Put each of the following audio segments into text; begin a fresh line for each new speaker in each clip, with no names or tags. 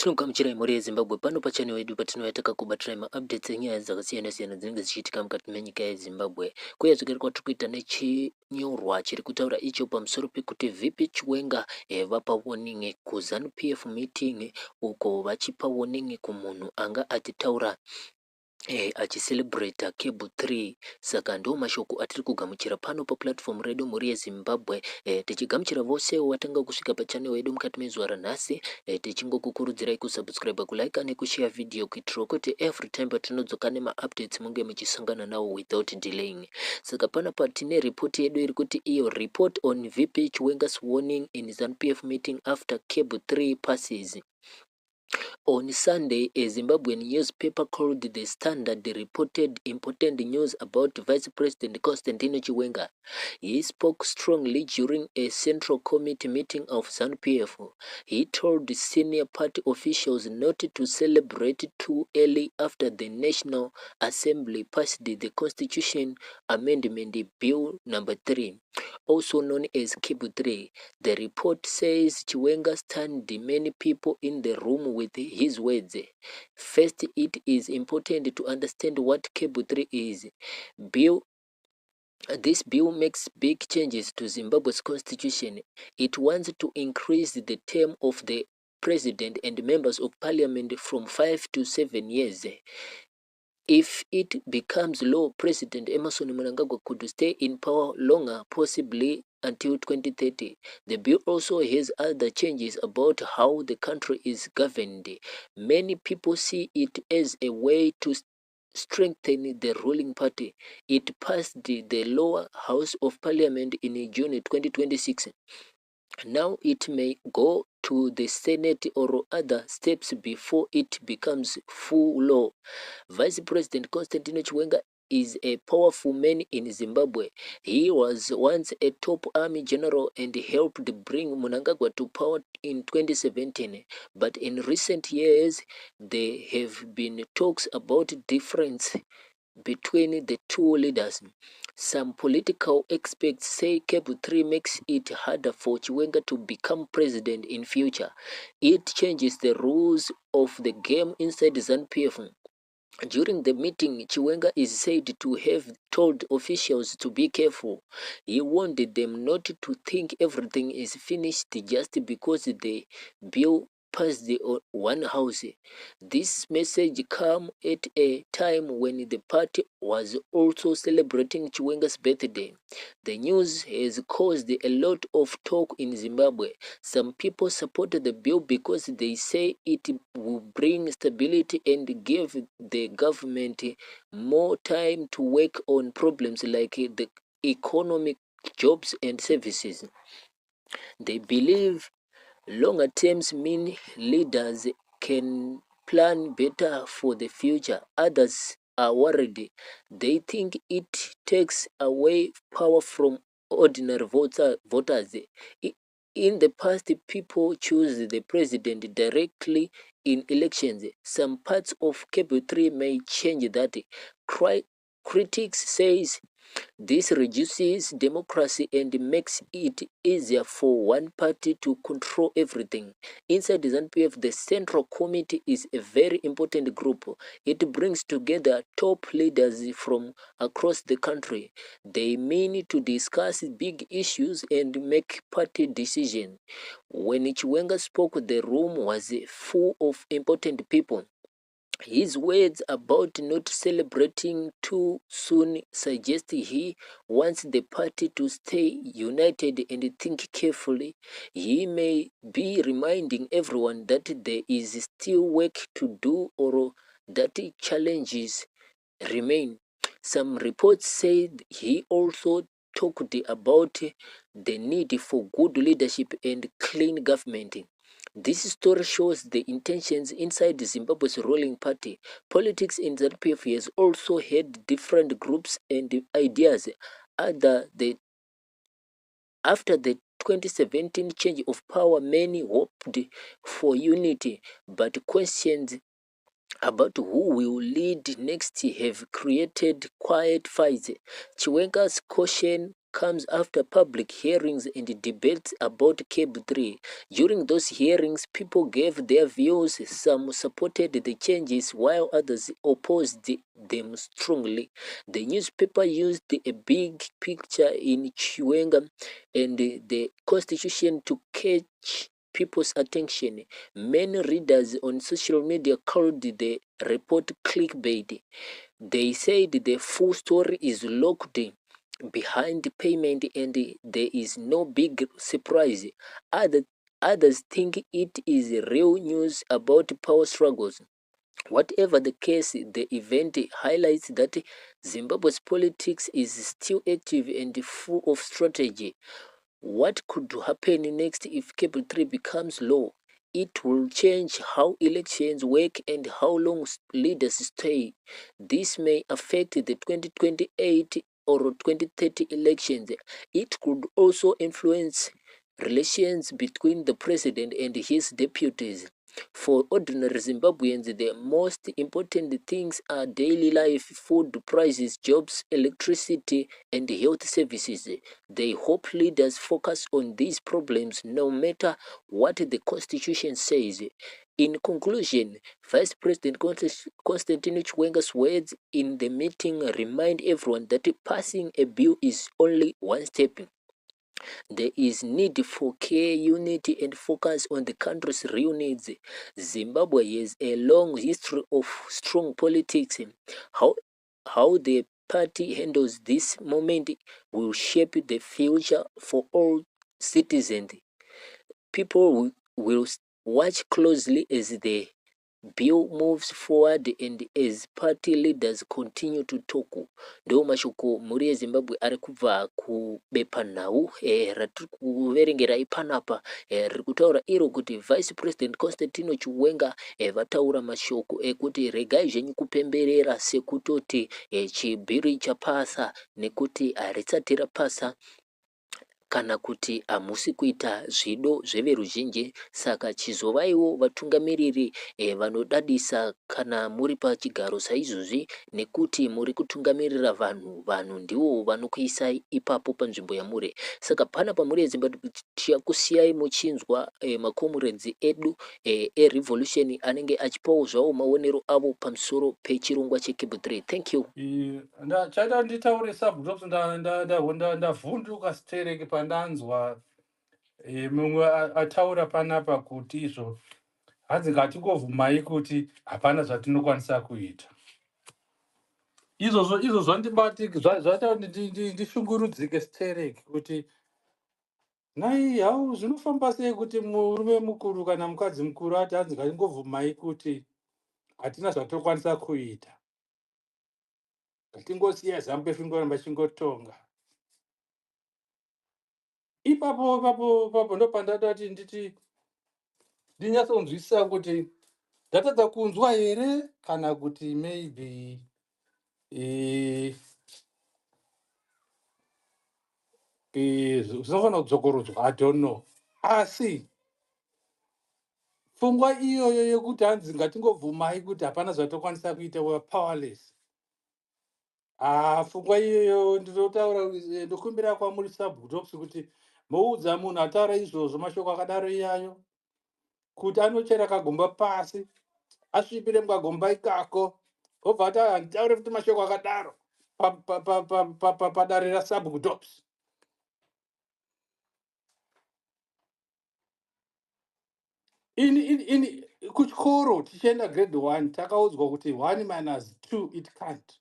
Tinogamuchirai mhuri yeZimbabwe pano pachane wedu patinoyataka kubatirai maupdates enyaya dzakasiyana-siyana dzinenge dzichiitika mukati menyika yeZimbabwe. Kuya zvekare kwatiri kuita nechinyorwa chiri kutaura icho pamusoro pekuti VP Chiwenga vapa warning kuZANU-PF meeting uko vachipa warning kumunhu anga achitaura achicelebrata cable 3. Saka ndo mashoko atiri kugamuchira pano paplatform redu mhuri yeZimbabwe, tichigamuchira vose watanga kusvika pachannel yedu mukati mezuva ranhasi, tichingokukurudzirai kusubscribe, kulike nekushare video kuitira kuti every time patinodzoka nemaupdates munge muchisangana nawo without delaying. Saka panapa tine report yedu iri kuti iyo report on VP Chiwenga's warning in ZANU-PF meeting after cable 3 passes. On Sunday, a Zimbabwean newspaper called The Standard reported important news about Vice President Constantino Chiwenga. He spoke strongly during a Central Committee meeting of ZANU-PF. He told senior party officials not to celebrate too early after the National Assembly passed the Constitution Amendment Bill number 3, also known as Cable 3. The report says Chiwenga stunned many people in the room with his words. First, it is important to understand what Cable 3 is. This bill makes big changes to Zimbabwe's constitution. It wants to increase the term of the president and members of parliament from 5 to 7 years. If it becomes law, President Emmerson Mnangagwa could stay in power longer, possibly until 2030. The bill also has other changes about how the country is governed. Many people see it as a way to strengthen the ruling party. It passed the lower house of parliament in June 2026. Now it may go to the Senate or other steps before it becomes full law. Vice President Constantino Chiwenga is a powerful man in Zimbabwe. He was once a top army general and helped bring Mnangagwa to power in 2017. But in recent years, there have been talks about difference between the two leaders. Some political experts say Cable 3 makes it harder for Chiwenga to become president in future. It changes the rules of the game inside ZANU-PF. During the meeting, Chiwenga is said to have told officials to be careful. He warned them not to think everything is finished just because the bill passed the one house. This message came at a time when the party was also celebrating Chiwenga's birthday. The news has caused a lot of talk in Zimbabwe. Some people support the bill because they say it will bring stability and give the government more time to work on problems like the economic, jobs and services. They believe longer terms mean leaders can plan better for the future. Others are worried. They think it takes away power from ordinary voters. In the past, people choose the president directly in elections. Some parts of Cable 3 may change that. Critics says this reduces democracy and makes it easier for one party to control everything. Inside the ZANU-PF, the Central Committee is a very important group. It brings together top leaders from across the country. They meet to discuss big issues and make party decisions. When Chiwenga spoke, the room was full of important people. His words about not celebrating too soon suggest he wants the party to stay united and think carefully. He may be reminding everyone that there is still work to do or that challenges remain. Some reports said he also talked about the need for good leadership and clean government. This story shows the intentions inside Zimbabwe's ruling party. Politics in ZANU-PF has also had different groups and ideas. After the 2017 change of power, many hoped for unity, but questions about who will lead next have created quiet fights. Chiwenga's caution comes after public hearings and debates about Cable 3. During those hearings, people gave their views. Some supported the changes while others opposed them strongly. The newspaper used a big picture in Chiwenga and the constitution to catch people's attention. Many readers on social media called the report clickbait. They said the full story is locked behind the payment and there is no big surprise. Others think it is real news about power struggles. Whatever the case, the event highlights that Zimbabwe's politics is still active and full of strategy. What could happen next if Cable 3 becomes law? It will change how elections work and how long leaders stay. This may affect the 2028 or 2030 elections. It could also influence relations between the president and his deputies. For ordinary Zimbabweans, the most important things are daily life, food prices, jobs, electricity, and health services. They hope leaders focus on these problems no matter what the constitution says. In conclusion, Vice President Constantino Chiwenga's words in the meeting remind everyone that passing a bill is only one step. There is need for care, unity, and focus on the country's real needs. Zimbabwe has a long history of strong politics. How, how the party handles this moment will shape the future for all citizens. People will watch closely as the bill moves forward and as party leaders continue to talk. Ndo mashoko muri yezimbabwe ari kubva kubepanhau ratiri kuverengera ipanapa riri kutaura iro kuti Vice President Constantino Chiwenga vataura mashoko ekuti regai zvenyu kupemberera sekutoti chibhiri chapasa nekuti haritsati rapasa kana kuti hamusi kuita zvido zveveruzhinji. Saka chizovaiwo vatungamiriri vanodadisa kana muri pachigaro saizvozvi, nekuti muri kutungamirira vanhu ndivo vanokuisai ipapo panzvimbo yamuri. Saka pana pamuri yeZimbabwe tichakusiyai muchinzwa makomuredzi edu erevolution anenge achipawo zvavo maonero avo pamusoro pechirongwa cheCable 3. Thank you.
Chaida nditaure subgroups ndavhunduka sitereki pandanzwa mumwe ataura panapa kuti izvo hanzi ngatingovhumai kuti hapana zvatinokwanisa kuita. Izvozvo ndibati zvaita kuti ndishungurudzike sitereki kuti nai hau zvinofamba sei kuti murume mukuru kana mukadzi mukuru ati hanzi ngatingovhumai kuti hatina zvatinokwanisa kuita, ngatingosiya Zambia zvingoramba chingotonga. Ipapo ndopandadati nditi ndinyatsonzwisisa kuti ndatadza kunzwa here kana kuti maybe zvinofanira kudzokorodzwa, I don't know. Asi pfungwa iyoyo yekuti hanzi ngatingovhumai kuti hapana zvatokwanisa kuita, we are powerless. Pfungwa iyoyo ndinotaura ndokumbira kwamuri subgroups kuti moudza munhu ataura izvozvo mashoko akadaro iyayo kuti anochera kagomba pasi asvipire mukagomba ikako obva ati handitaure kuti mashoko akadaro padare rasubgroups. ini kuchikoro tichienda grade 1 takaudzwa kuti 1 minus 2 it can't.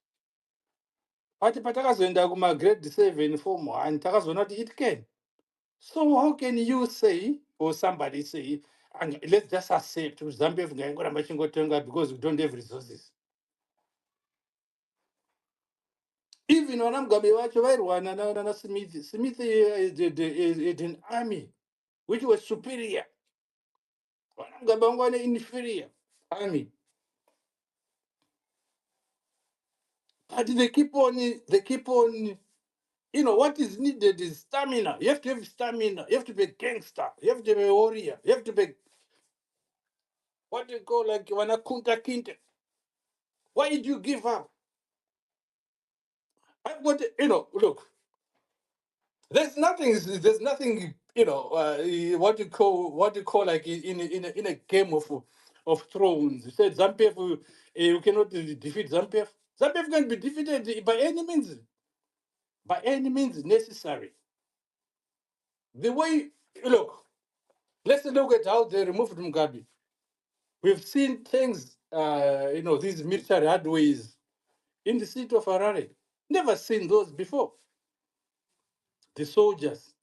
But patakazoenda kumagrade 7 form 1 takazoona kuti it can. So how can you say, or somebody say, and let's just accept kuti Zambia ngaingoramba chingotonga because we don't have resources? Even vana Mugabe vacho vairwana nana Smith had an army which was superior. Vana Mugabe vanga vane inferior army. But they keep on, you know, what is needed is stamina. You have to have stamina. You have to be a gangster. You have to be a warrior. You have to be what they call like wana kunta kinte. Why did you give up? I've got, you know, look, There's nothing, what you call like in a game of thrones. You said Zampef, you cannot defeat Zampef. Zampef can be defeated by any means necessary. The way, look, let's look at how they removed Mugabe. We've seen things, these military hardways in the city of Harare. Never seen those before. The soldiers,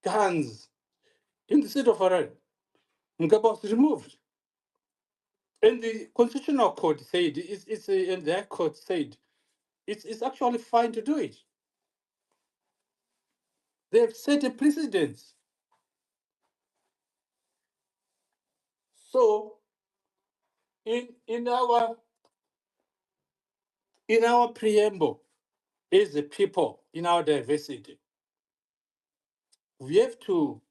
guns in the city of Harare. Mugabe was removed. And the Constitutional Court said, and the High Court said, it's actually fine to do it. They have set a precedent. So, in our preamble, as a people, in our diversity, we have to.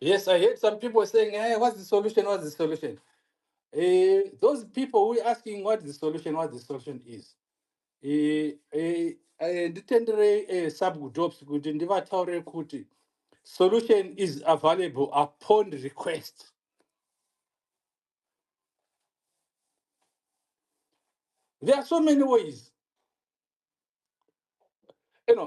Yes, I heard some people saying, "Hey, what's the solution? What's the solution?" Those people who are asking what the solution is. Nditendere subgroups kuti ndivataurire kuti solution is available upon request. There are so many ways.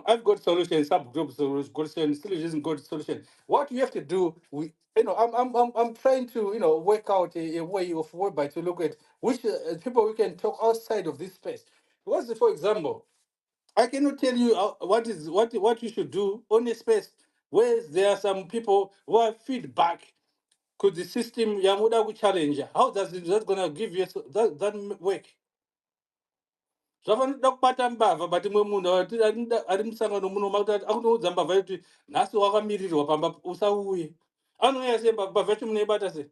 I've got solution, subgroups solution, still isn't good solution. What you have to do, I'm trying to, work out a way of whereby to look at which people we can talk outside of this space. Because, for example, I cannot tell you what you should do on a space where there are some people who have feedback. Could the system yamuda ku challenge? How does it that gonna give you that work? Zvafanira kubata mbavha bati mwe munhu ari musangano muno makuti akunoudza mbavha yekuti nhasi wakamirirwa pamba usauye. Anouya sei mbavha yacho munoibata sei?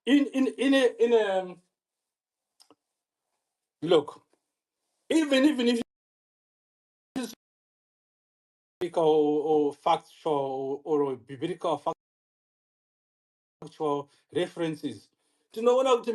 In a look, even if it's biblical or factual or biblical factual references, tinoona kuti